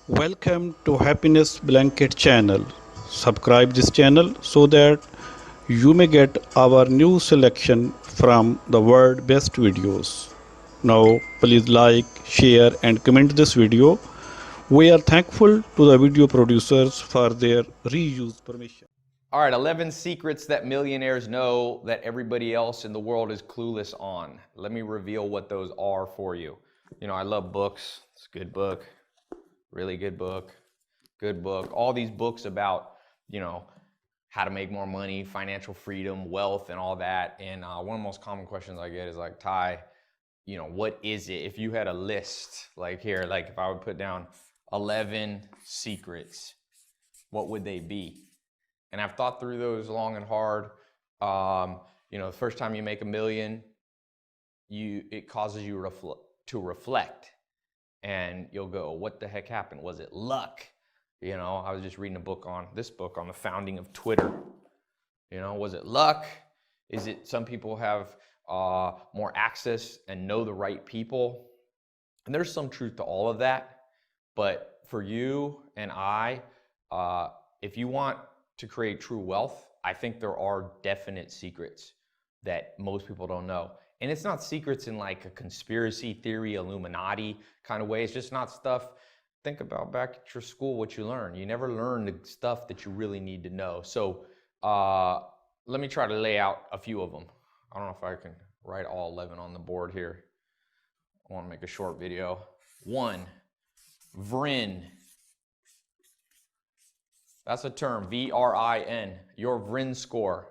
Welcome to Happiness Blanket channel. Subscribe this channel so that you may get our new selection from the world best videos. Now please like, share and comment this video. We are thankful to the video producers for their reuse permission. All right, 11 secrets that millionaires know that everybody else in the world is clueless on. Let me reveal what those are for you. You know, I love books. It's a good book, really good book, good book. All these books about, how to make more money, financial freedom, wealth, and all that. And one of the most common questions I get is like, Tai, what is it? If you had a list, like here, like if I would put down 11 secrets, what would they be? And I've thought through those long and hard. The first time you make $1 million, it causes you to reflect, and you'll go, "What the heck happened? Was it luck?" I was just reading this book on the founding of Twitter. Was it luck? Is it some people have more access and know the right people? And there's some truth to all of that. But for you and I, if you want to create true wealth, I think there are definite secrets that most people don't know. And it's not secrets in like a conspiracy theory, Illuminati kind of way. It's just not stuff. Think about back at your school, what you learn. You never learn the stuff that you really need to know. So let me try to lay out a few of them. I don't know if I can write all 11 on the board here. I want to make a short video. 1, VRIN. That's a term, VRIN, your VRIN score.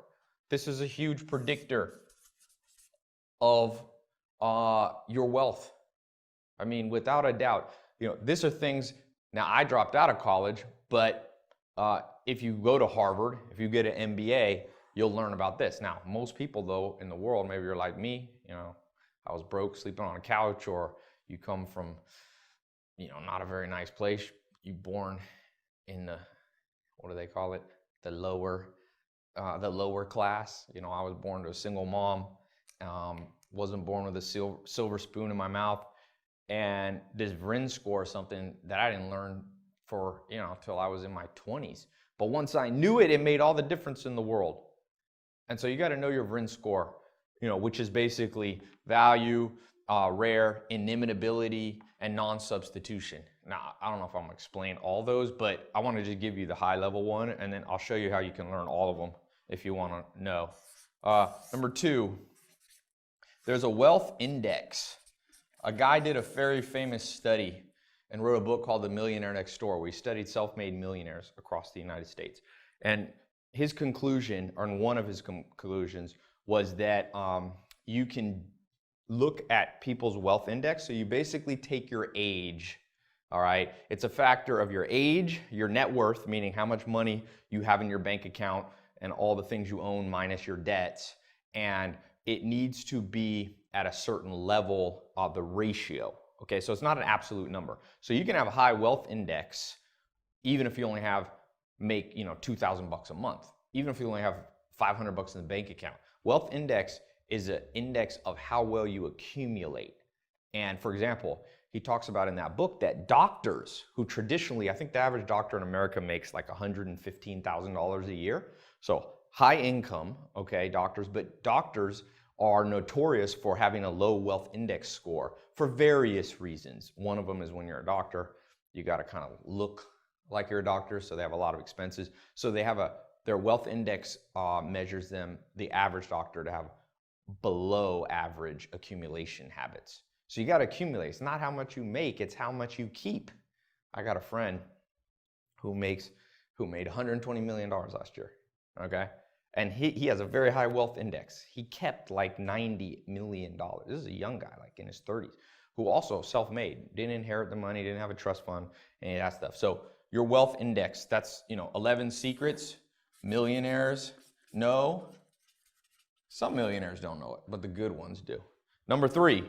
This is a huge predictor of your wealth. I mean, without a doubt, these are things, now I dropped out of college, but if you go to Harvard, if you get an MBA, you'll learn about this. Now, most people though in the world, maybe you're like me, I was broke, sleeping on a couch, or you come from, not a very nice place. You born in the, what do they call it? The lower class. I was born to a single mom. Wasn't born with a silver spoon in my mouth. And this VRIN score is something that I didn't learn for, till I was in my 20s. But once I knew it, it made all the difference in the world. And so you got to know your VRIN score, which is basically value, rare, inimitability, and non-substitution. Now, I don't know if I'm going to explain all those, but I want to just give you the high level one, and then I'll show you how you can learn all of them if you want to know. Number 2, there's a wealth index. A guy did a very famous study and wrote a book called The Millionaire Next Door, where he studied self-made millionaires across the United States. And his conclusion, or one of his conclusions, was that you can look at people's wealth index. So you basically take your age, all right? It's a factor of your age, your net worth, meaning how much money you have in your bank account and all the things you own minus your debts. And it needs to be at a certain level of the ratio. Okay, so it's not an absolute number. So you can have a high wealth index even if you only make $2,000 a month, even if you only have $500 in the bank account. Wealth index is an index of how well you accumulate. And for example, he talks about in that book that doctors who traditionally, I think the average doctor in America makes like $115,000 a year. So high income, okay, doctors, but doctors are notorious for having a low wealth index score for various reasons. One of them is when you're a doctor, you got to kind of look like you're a doctor, so they have a lot of expenses. So they have their wealth index measures them, the average doctor, to have below average accumulation habits. So you got to accumulate. It's not how much you make, it's how much you keep. I got a friend who made $120 million last year, okay? And he has a very high wealth index. He kept like $90 million. This is a young guy, like in his 30s, who also self-made, didn't inherit the money, didn't have a trust fund, any of that stuff. So your wealth index, that's 11 secrets millionaires know. Some millionaires don't know it, but the good ones do. Number 3,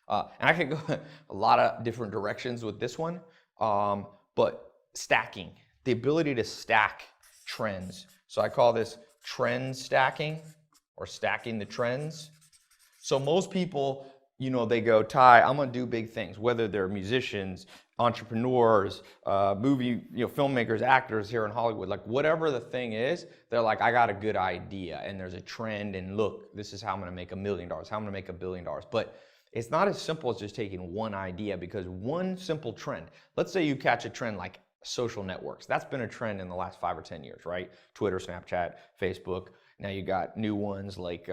and I could go a lot of different directions with this one, but stacking, the ability to stack trends. So I call this trend stacking, or stacking the trends. So most people you know, they go, Tai, I'm gonna do big things, whether they're musicians, entrepreneurs, movie, you know, filmmakers, actors here in Hollywood, like whatever the thing is, they're like, I got a good idea and there's a trend and look, this is how I'm gonna make $1 million, how I'm gonna make $1 billion. But it's not as simple as just taking one idea, because one simple trend, let's say you catch a trend like social networks. That's been a trend in the last 5 or 10 years, right? Twitter, Snapchat, Facebook. Now you got new ones like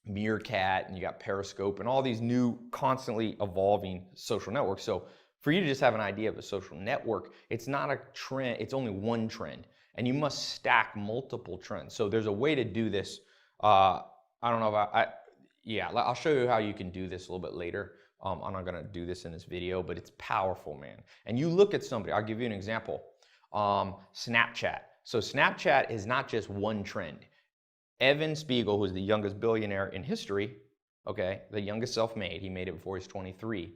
Meerkat, and you got Periscope, and all these new constantly evolving social networks. So for you to just have an idea of a social network, it's not a trend, it's only one trend, and you must stack multiple trends. So there's a way to do this. I don't know if yeah, I'll show you how you can do this a little bit later. I'm not gonna do this in this video, but it's powerful, man. And you look at somebody, I'll give you an example. Snapchat. So Snapchat is not just one trend. Evan Spiegel, who's the youngest billionaire in history, okay, the youngest self-made, he made it before he's 23.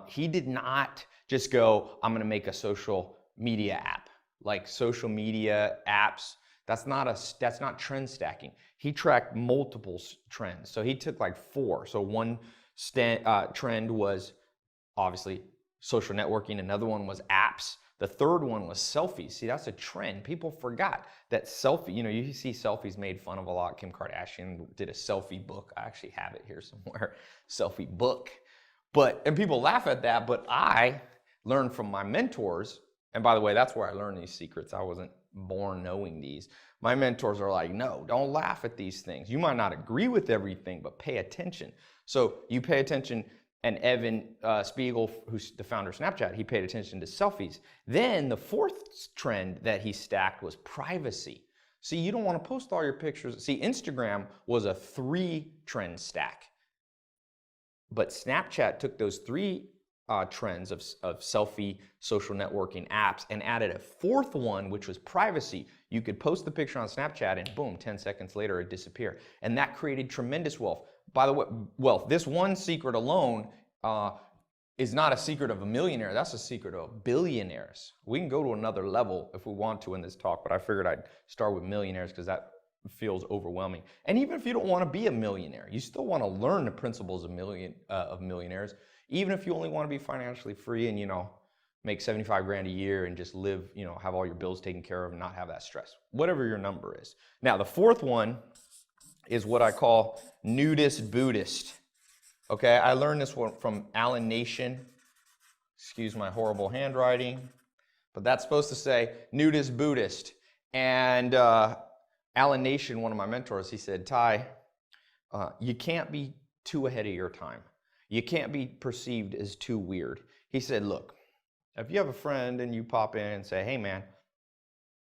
He did not just go, I'm gonna make a social media app. Like social media apps, that's not trend stacking. He tracked multiple trends. So he took like 4. So one trend was obviously social networking. Another one was apps. The third one was selfies. See, that's a trend. People forgot that selfie, you know, you see selfies made fun of a lot. Kim Kardashian did a selfie book. I actually have it here somewhere, selfie book. And people laugh at that, but I learned from my mentors, and by the way, that's where I learned these secrets. I wasn't born knowing these. My mentors are like, no, don't laugh at these things. You might not agree with everything, but pay attention. So you pay attention. And Evan Spiegel, who's the founder of Snapchat, he paid attention to selfies. Then the 4th trend that he stacked was privacy. See, you don't want to post all your pictures. See, Instagram was a 3-trend stack. But Snapchat took those 3 trends of selfie, social networking apps, and added a 4th one, which was privacy. You could post the picture on Snapchat and boom, 10 seconds later it disappeared. And that created tremendous wealth. By the way, wealth, this one secret alone is not a secret of a millionaire. That's a secret of billionaires. We can go to another level if we want to in this talk, but I figured I'd start with millionaires because that feels overwhelming. And even if you don't want to be a millionaire, you still want to learn the principles of millionaires. Even if you only want to be financially free and, you know, make 75 grand a year and just live, you know, have all your bills taken care of and not have that stress, whatever your number is. Now, the 4th one is what I call nudist Buddhist. Okay, I learned this one from Alan Nation. Excuse my horrible handwriting, but that's supposed to say nudist Buddhist. And Alan Nation, one of my mentors, he said, Tai, you can't be too ahead of your time. You can't be perceived as too weird. He said, look, if you have a friend and you pop in and say, hey man,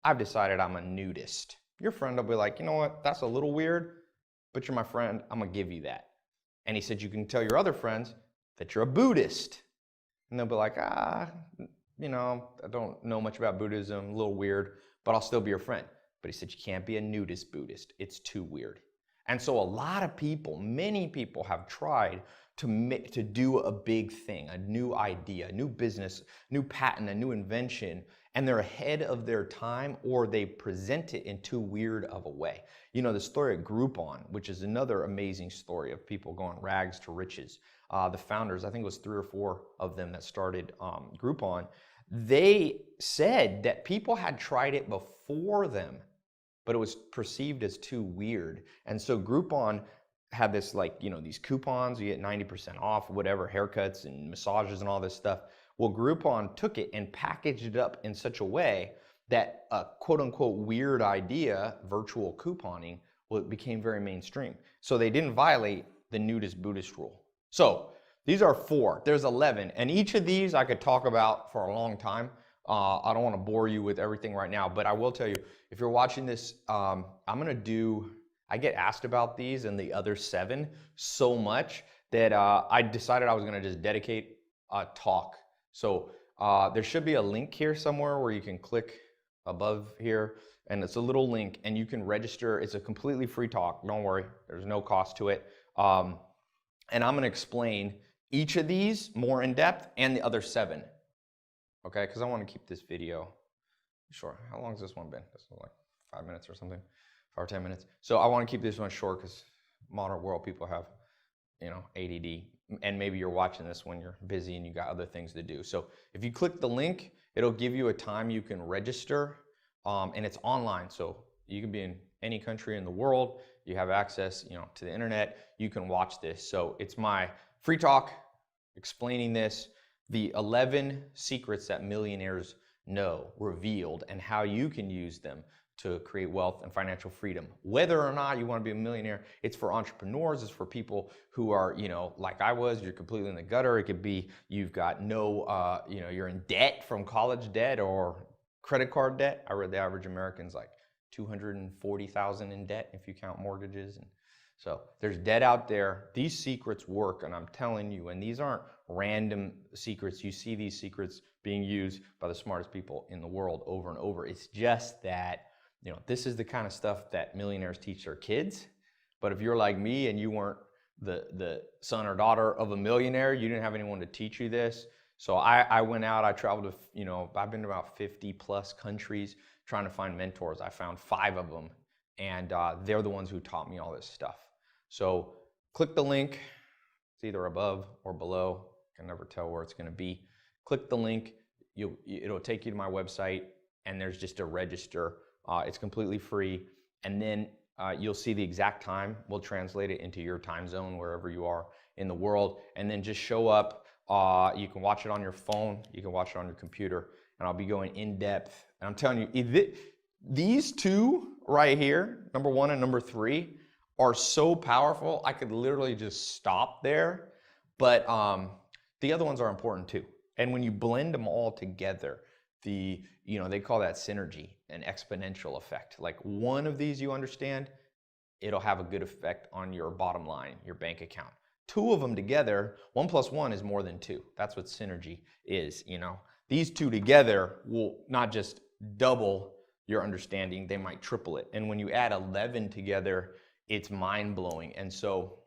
I've decided I'm a nudist. Your friend will be like, you know what, that's a little weird, but you're my friend, I'm gonna give you that. And he said, you can tell your other friends that you're a Buddhist. And they'll be like, you know, I don't know much about Buddhism, a little weird, but I'll still be your friend. But he said, you can't be a nudist Buddhist. It's too weird. And so a lot of people, many people have tried to do a big thing, a new idea, a new business, new patent, a new invention, and they're ahead of their time, or they present it in too weird of a way. You know, the story of Groupon, which is another amazing story of people going rags to riches. The founders, I think it was 3 or 4 of them that started Groupon, they said that people had tried it before them, but it was perceived as too weird. And so Groupon had this, like, you know, these coupons, you get 90% off, whatever, haircuts and massages and all this stuff. Well, Groupon took it and packaged it up in such a way that a quote unquote weird idea, virtual couponing, well, it became very mainstream. So they didn't violate the nudist Buddhist rule. So these are 4, there's 11. And each of these I could talk about for a long time. I don't want to bore you with everything right now, but I will tell you, if you're watching this, I get asked about these and the other 7 so much that I decided I was going to just dedicate a talk. So there should be a link here somewhere where you can click above here, and it's a little link and you can register. It's a completely free talk. Don't worry, there's no cost to it. And I'm going to explain each of these more in depth and the other 7. Okay, because I want to keep this video short. How long has this one been? This is like 5 minutes or something, 5 or 10 minutes. So I want to keep this one short because modern world people have ADD, and maybe you're watching this when you're busy and you got other things to do. So if you click the link, it'll give you a time you can register, and it's online. So you can be in any country in the world. You have access, to the internet. You can watch this. So it's my free talk explaining this, the 11 secrets that millionaires know revealed, and how you can use them to create wealth and financial freedom. Whether or not you want to be a millionaire, it's for entrepreneurs, it's for people who are, like I was, you're completely in the gutter. It could be you've got no, you're in debt from college debt or credit card debt. I read the average American's like 240,000 in debt if you count mortgages. And so there's debt out there. These secrets work, and I'm telling you, and these aren't random secrets. You see these secrets being used by the smartest people in the world over and over. It's just that, this is the kind of stuff that millionaires teach their kids. But if you're like me and you weren't the son or daughter of a millionaire, you didn't have anyone to teach you this. So I went out, I traveled to, I've been to about 50 plus countries trying to find mentors. I found 5 of them, and they're the ones who taught me all this stuff. So click the link. It's either above or below. I can never tell where it's going to be. Click the link. It'll take you to my website, and there's just a register. It's completely free. And then you'll see the exact time. We'll translate it into your time zone, wherever you are in the world. And then just show up. You can watch it on your phone. You can watch it on your computer. And I'll be going in depth. And I'm telling you, these 2 right here, number 1 and number 3, are so powerful. I could literally just stop there. But the other ones are important too. And when you blend them all together, they call that synergy, an exponential effect. Like one of these you understand, it'll have a good effect on your bottom line, your bank account. 2 of them together, 1 + 1 is more than 2. That's what synergy is, These 2 together will not just double your understanding, they might triple it. And when you add 11 together, it's mind-blowing. And so,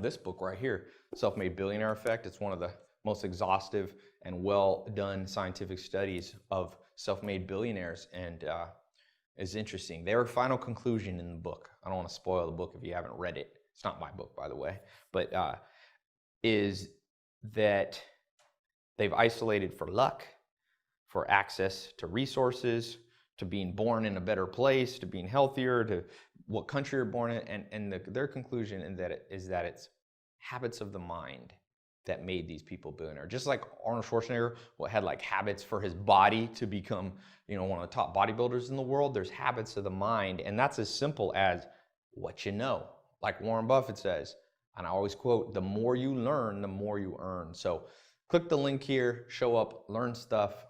this book right here, Self-Made Billionaire Effect, it's one of the most exhaustive and well-done scientific studies of self-made billionaires, and is interesting. Their final conclusion in the book, I don't want to spoil the book if you haven't read it. It's not my book, by the way, but is that they've isolated for luck, for access to resources, to being born in a better place, to being healthier, to what country you're born in, and their conclusion is that it's habits of the mind that made these people billionaire. Just like Arnold Schwarzenegger had like habits for his body to become, one of the top bodybuilders in the world, there's habits of the mind, and that's as simple as what you know. Like Warren Buffett says, and I always quote, the more you learn, the more you earn. So click the link here, show up, learn stuff.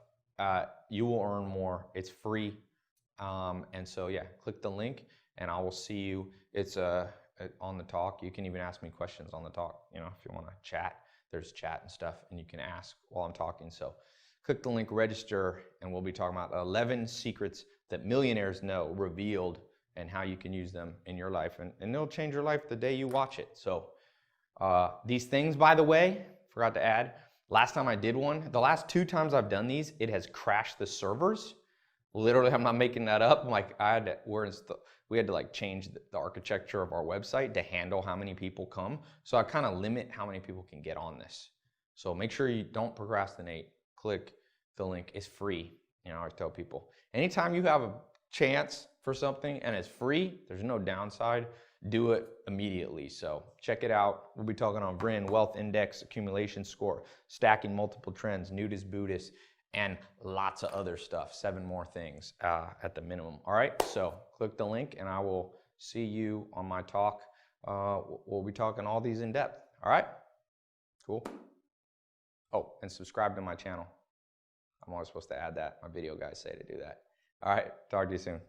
You will earn more. It's free. And so, yeah, click the link, and I will see you. It's on the talk. You can even ask me questions on the talk, if you want to chat. There's chat and stuff, and you can ask while I'm talking. So click the link, register, and we'll be talking about 11 secrets that millionaires know revealed, and how you can use them in your life. And it'll change your life the day you watch it. So these things, by the way, forgot to add, last time I did one, the last 2 times I've done these, it has crashed the servers. Literally, I'm not making that up. Like we had to like change the architecture of our website to handle how many people come. So I kind of limit how many people can get on this. So make sure you don't procrastinate. Click the link. It's free. I tell people, anytime you have a chance for something and it's free, there's no downside, do it immediately. So check it out. We'll be talking on VRIN, Wealth Index, Accumulation Score, Stacking Multiple Trends, Nudist Buddhist, and lots of other stuff, 7 more things at the minimum. All right, so click the link, and I will see you on my talk. We'll be talking all these in depth. All right, cool. Oh, and subscribe to my channel. I'm always supposed to add that. My video guys say to do that. All right, talk to you soon.